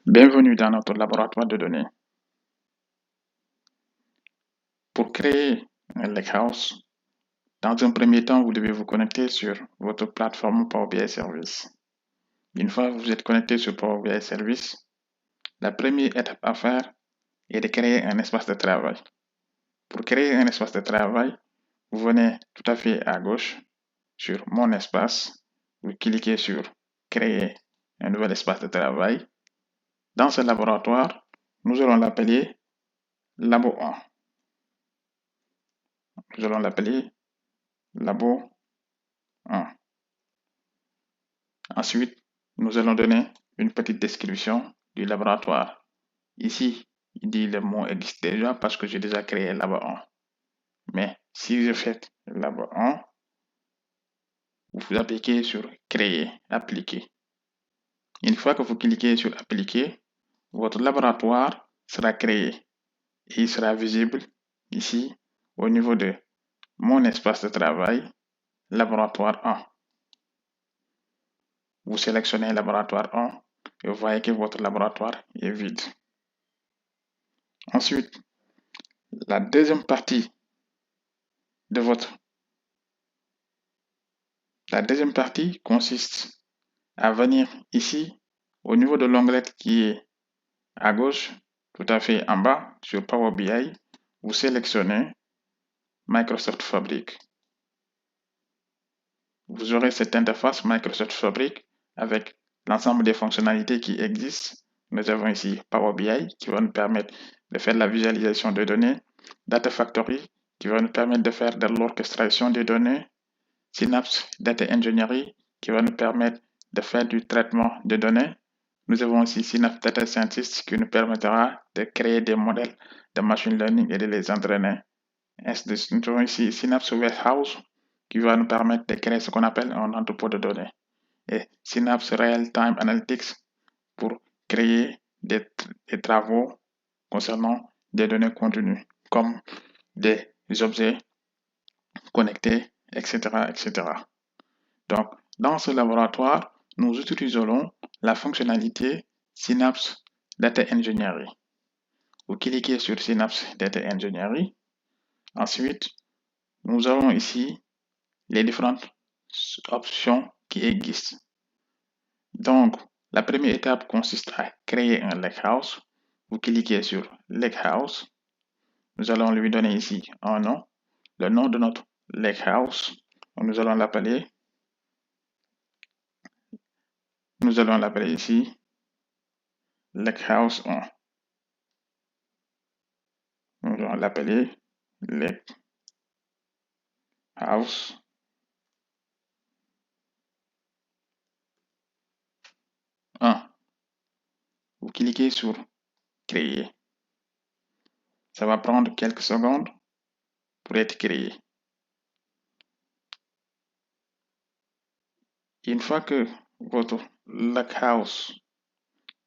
Bienvenue dans notre laboratoire de données. Pour créer un lakehouse, dans un premier temps, vous devez vous connecter sur votre plateforme Power BI Service. Une fois que vous êtes connecté sur Power BI Service, la première étape à faire est de créer un espace de travail. Pour créer un espace de travail, vous venez tout à fait à gauche sur Mon espace, vous cliquez sur Créer un nouvel espace de travail. Dans ce laboratoire, nous allons l'appeler Labo 1. Nous allons l'appeler Labo 1. Ensuite, nous allons donner une petite description du laboratoire. Ici, il dit le mot existe déjà parce que j'ai déjà créé Labo 1. Mais si je fais Labo 1, vous appliquez sur Créer, Appliquer. Une fois que vous cliquez sur Appliquer, votre laboratoire sera créé et il sera visible ici au niveau de Mon espace de travail, Laboratoire 1. Vous sélectionnez Laboratoire 1 et vous voyez que votre laboratoire est vide. Ensuite, la deuxième partie consiste à venir ici au niveau de l'onglet qui est à gauche, tout à fait en bas sur Power BI, vous sélectionnez Microsoft Fabric. Vous aurez cette interface Microsoft Fabric avec l'ensemble des fonctionnalités qui existent. Nous avons ici Power BI qui va nous permettre de faire la visualisation de données, Data Factory qui va nous permettre de faire de l'orchestration des données, Synapse Data Engineering qui va nous permettre de faire du traitement de données. Nous avons aussi Synapse Data Scientist qui nous permettra de créer des modèles de machine learning et de les entraîner. Nous avons ici Synapse Warehouse qui va nous permettre de créer ce qu'on appelle un entrepôt de données. Et Synapse Real-Time Analytics pour créer des travaux concernant des données continues, comme des objets connectés, etc., etc. Donc, dans ce laboratoire, nous utiliserons la fonctionnalité Synapse Data Engineering. Vous cliquez sur Synapse Data Engineering. Ensuite, nous avons ici les différentes options qui existent. Donc, la première étape consiste à créer un lakehouse. Vous cliquez sur Lakehouse. Nous allons lui donner ici un nom. Le nom de notre lakehouse, nous allons l'appeler ici Lakehouse 1. Nous allons l'appeler Lakehouse 1. Vous cliquez sur Créer. Ça va prendre quelques secondes pour être créé. Une fois que votre lakehouse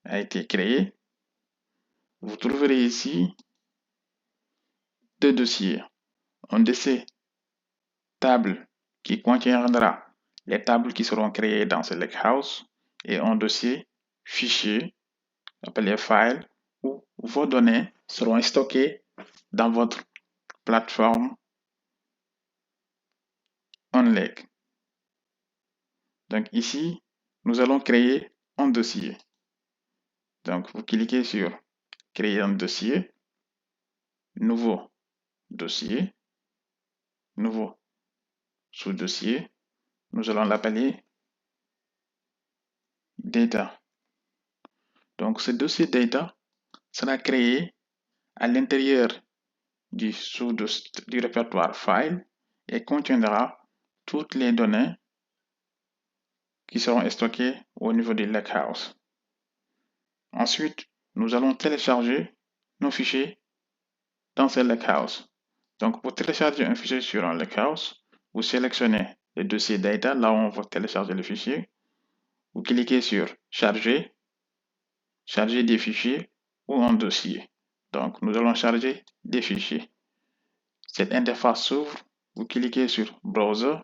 a été créé, vous trouverez ici deux dossiers. Un dossier table qui contiendra les tables qui seront créées dans ce lakehouse et un dossier fichier appelé file où vos données seront stockées dans votre plateforme OnLake. Donc ici, nous allons créer un dossier. Donc vous cliquez sur créer un dossier, nouveau dossier, nouveau sous-dossier. Nous allons l'appeler data. Donc ce dossier data sera créé à l'intérieur du répertoire file et contiendra toutes les données qui seront stockées au niveau du lakehouse. Ensuite, nous allons télécharger nos fichiers dans ce lakehouse. Donc, pour télécharger un fichier sur un lakehouse, vous sélectionnez le dossier data, là où on va télécharger le fichier. Vous cliquez sur charger, charger des fichiers ou un dossier. Donc, nous allons charger des fichiers. Cette interface s'ouvre, vous cliquez sur Browser,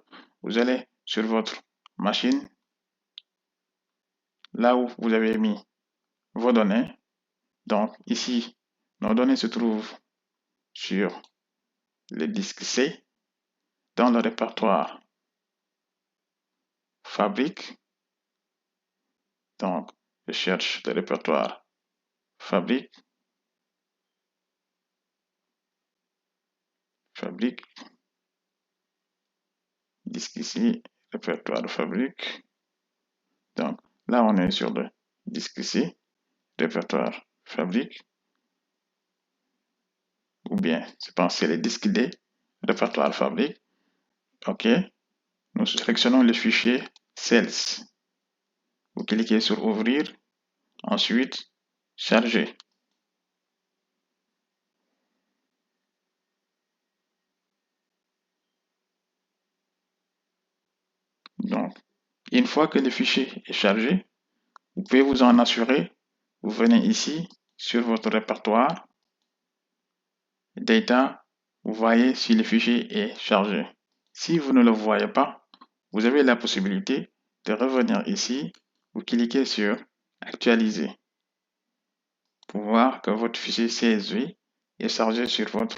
vous allez sur votre machine, là où vous avez mis vos données. Donc ici, nos données se trouvent sur le disque C dans le répertoire fabrique. Donc, je cherche le répertoire fabrique. Disque ici, répertoire répertoire Donc, là, on est sur le disque ici, répertoire fabrique. Ou bien, je pense que c'est le disque D, répertoire fabrique. OK. Nous sélectionnons le fichier Sales. Vous cliquez sur Ouvrir. Ensuite, Charger. Donc, une fois que le fichier est chargé, vous pouvez vous en assurer. Vous venez ici sur votre répertoire, Data, vous voyez si le fichier est chargé. Si vous ne le voyez pas, vous avez la possibilité de revenir ici, vous cliquez sur Actualiser pour voir que votre fichier CSV est chargé sur votre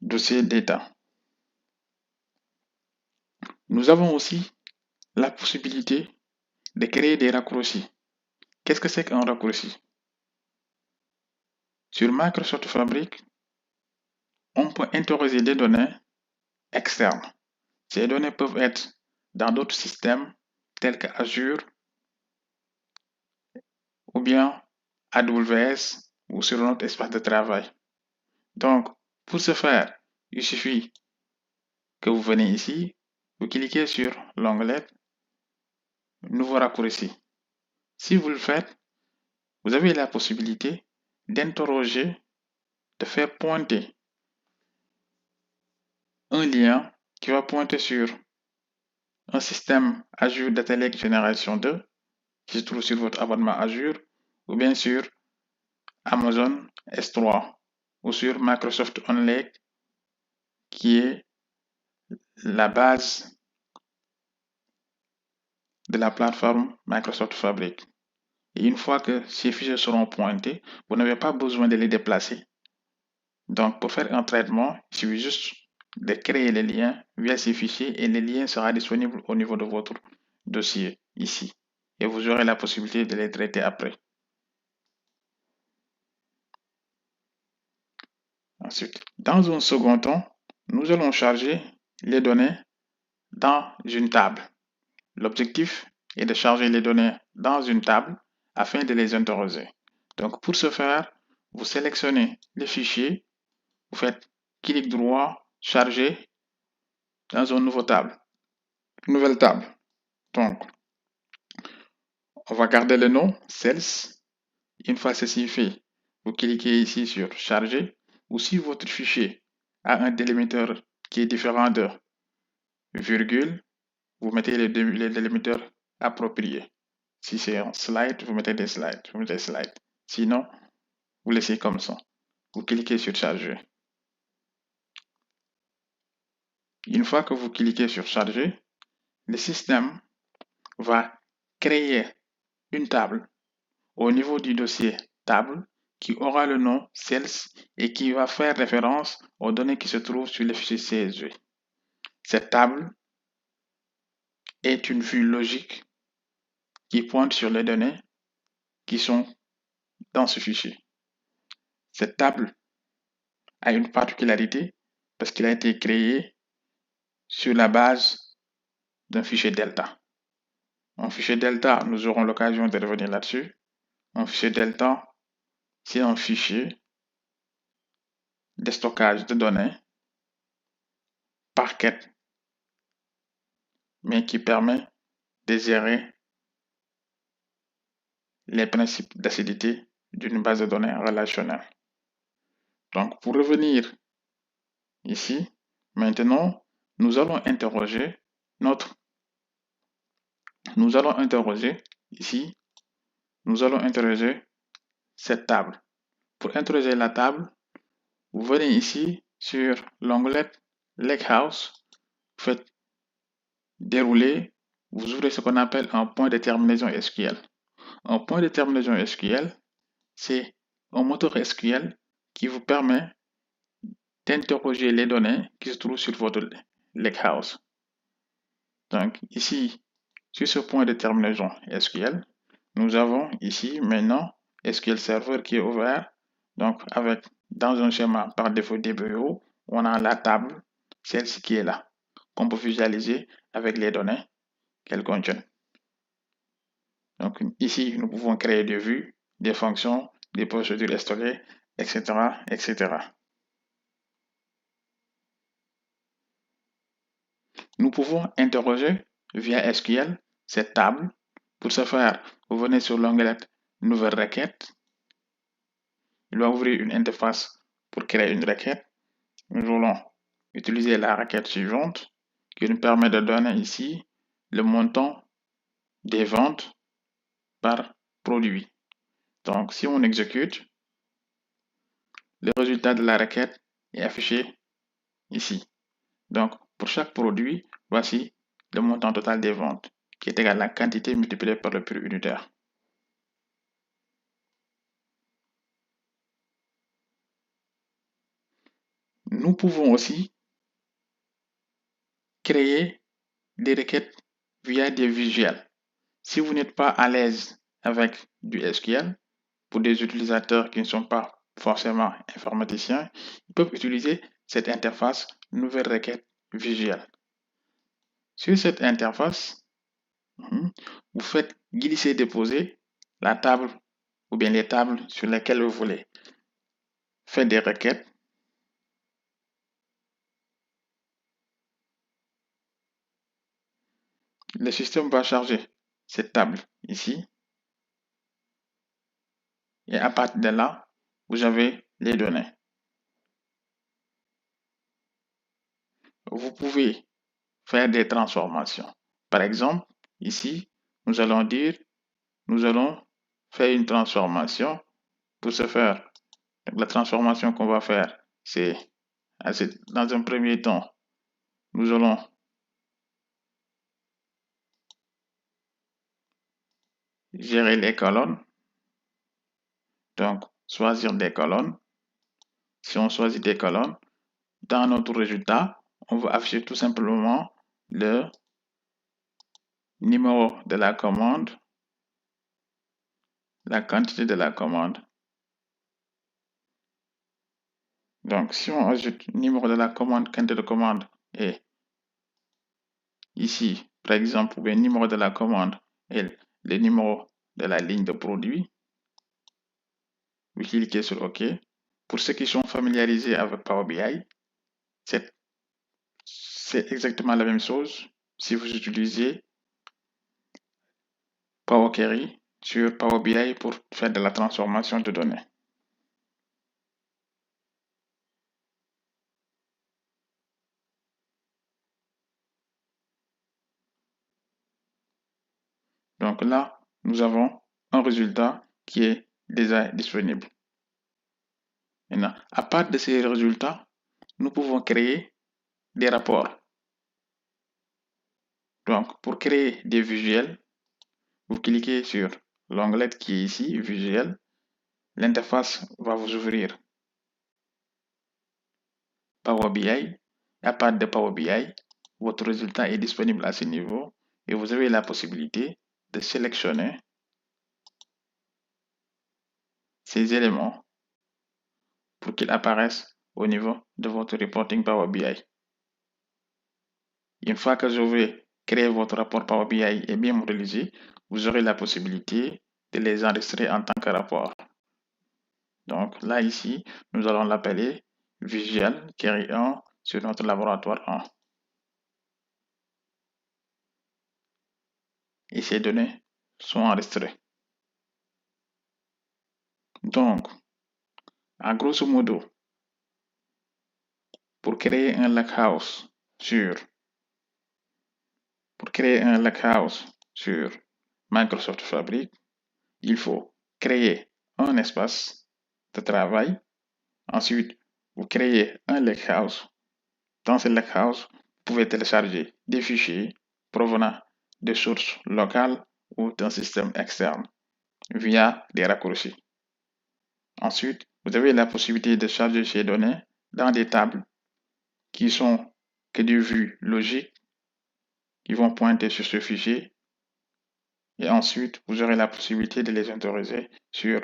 dossier Data. Nous avons aussi la possibilité de créer des raccourcis. Qu'est-ce que c'est qu'un raccourci? Sur Microsoft Fabric, on peut interroger des données externes. Ces données peuvent être dans d'autres systèmes tels que Azure ou bien AWS ou sur notre espace de travail. Donc, pour ce faire, il suffit que vous venez ici, vous cliquez sur l'onglet Nouveau raccourci. Si vous le faites, vous avez la possibilité d'interroger, de faire pointer un lien qui va pointer sur un système Azure Data Lake Génération 2 qui se trouve sur votre abonnement Azure ou bien sur Amazon S3 ou sur Microsoft OnLake qui est la base de la plateforme Microsoft Fabric. Et une fois que ces fichiers seront pointés, vous n'avez pas besoin de les déplacer. Donc, pour faire un traitement, il suffit juste de créer les liens via ces fichiers et les liens seront disponibles au niveau de votre dossier ici. Et vous aurez la possibilité de les traiter après. Ensuite, dans un second temps, nous allons charger les données dans une table. L'objectif est de charger les données dans une table afin de les interroger. Donc, pour ce faire, vous sélectionnez les fichiers, vous faites clic droit, charger dans une nouvelle table. Donc, on va garder le nom, Sales. Une fois ceci fait, vous cliquez ici sur charger ou si votre fichier a un délimteur qui est différent de virgule, vous mettez les délimiteurs appropriés. Si c'est un slide, vous mettez des slides. Sinon, vous laissez comme ça. Vous cliquez sur charger. Une fois que vous cliquez sur charger, le système va créer une table au niveau du dossier table qui aura le nom Sales et qui va faire référence aux données qui se trouvent sur le fichier CSV. Cette table est une vue logique qui pointe sur les données qui sont dans ce fichier. Cette table a une particularité parce qu'il a été créé sur la base d'un fichier Delta. Un fichier Delta, nous aurons l'occasion de revenir là-dessus. Un fichier Delta, c'est un fichier de stockage de données par quête, mais qui permet de gérer les principes d'acidité d'une base de données relationnelle. Donc, pour revenir ici, maintenant, nous allons interroger ici, nous allons interroger cette table. Pour interroger la table, vous venez ici sur l'onglet Lakehouse, vous faites dérouler, vous ouvrez ce qu'on appelle un point de terminaison SQL. Un point de terminaison SQL, c'est un moteur SQL qui vous permet d'interroger les données qui se trouvent sur votre lakehouse. Donc ici, sur ce point de terminaison SQL, nous avons ici maintenant SQL Server qui est ouvert. Donc avec dans un schéma par défaut DBO, on a la table, celle-ci qui est là, qu'on peut visualiser avec les données qu'elle contient. Donc ici, nous pouvons créer des vues, des fonctions, des procédures stockées, etc., etc. Nous pouvons interroger via SQL cette table. Pour ce faire, vous venez sur l'onglet Nouvelle requête. Il va ouvrir une interface pour créer une requête. Nous allons utiliser la requête suivante qui nous permet de donner ici le montant des ventes par produit. Donc, si on exécute, le résultat de la requête est affiché ici. Donc, pour chaque produit, voici le montant total des ventes, qui est égal à la quantité multipliée par le prix unitaire. Nous pouvons aussi créer des requêtes via des visuels. Si vous n'êtes pas à l'aise avec du SQL, pour des utilisateurs qui ne sont pas forcément informaticiens, ils peuvent utiliser cette interface Nouvelle requête visuelle. Sur cette interface, vous faites glisser-déposer la table ou bien les tables sur lesquelles vous voulez faire des requêtes. Le système va charger cette table ici. Et à partir de là, vous avez les données. Vous pouvez faire des transformations. Par exemple, ici, nous allons faire une transformation. Pour ce faire, la transformation qu'on va faire, c'est dans un premier temps, nous allons gérer les colonnes. Donc, choisir des colonnes. Si on choisit des colonnes, dans notre résultat, on va afficher tout simplement le numéro de la commande, la quantité de la commande. Donc, si on ajoute numéro de la commande, quantité de commande et ici, par exemple, le numéro de la commande et le numéro de la ligne de produit, vous cliquez sur OK. Pour ceux qui sont familiarisés avec Power BI, c'est exactement la même chose si vous utilisez Power Query sur Power BI pour faire de la transformation de données. Donc là, nous avons un résultat qui est déjà disponible. Maintenant, à part de ces résultats, nous pouvons créer des rapports. Donc, pour créer des visuels, vous cliquez sur l'onglet qui est ici, visuel. L'interface va vous ouvrir Power BI. À part de Power BI, votre résultat est disponible à ce niveau et vous avez la possibilité de sélectionner ces éléments pour qu'ils apparaissent au niveau de votre reporting Power BI. Une fois que vous avez créé votre rapport Power BI et bien modélisé, vous aurez la possibilité de les enregistrer en tant que rapport. Donc là, ici, nous allons l'appeler Visual Query 1 sur notre laboratoire 1. Et ces données sont enregistrées. Donc, en grosso modo, pour créer un lakehouse sur Microsoft Fabric, il faut créer un espace de travail. Ensuite, vous créez un lakehouse. Dans ce lakehouse, vous pouvez télécharger des fichiers provenant de sources locales ou d'un système externe. via des raccourcis. Ensuite, vous avez la possibilité de charger ces données dans des tables qui sont que des vues logiques qui vont pointer sur ce fichier. Et ensuite, vous aurez la possibilité de les interroger sur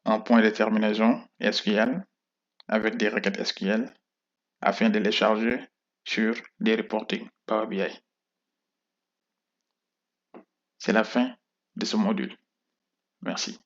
un point de terminaison SQL avec des requêtes SQL afin de les charger sur des reporting Power BI. C'est la fin de ce module. Merci.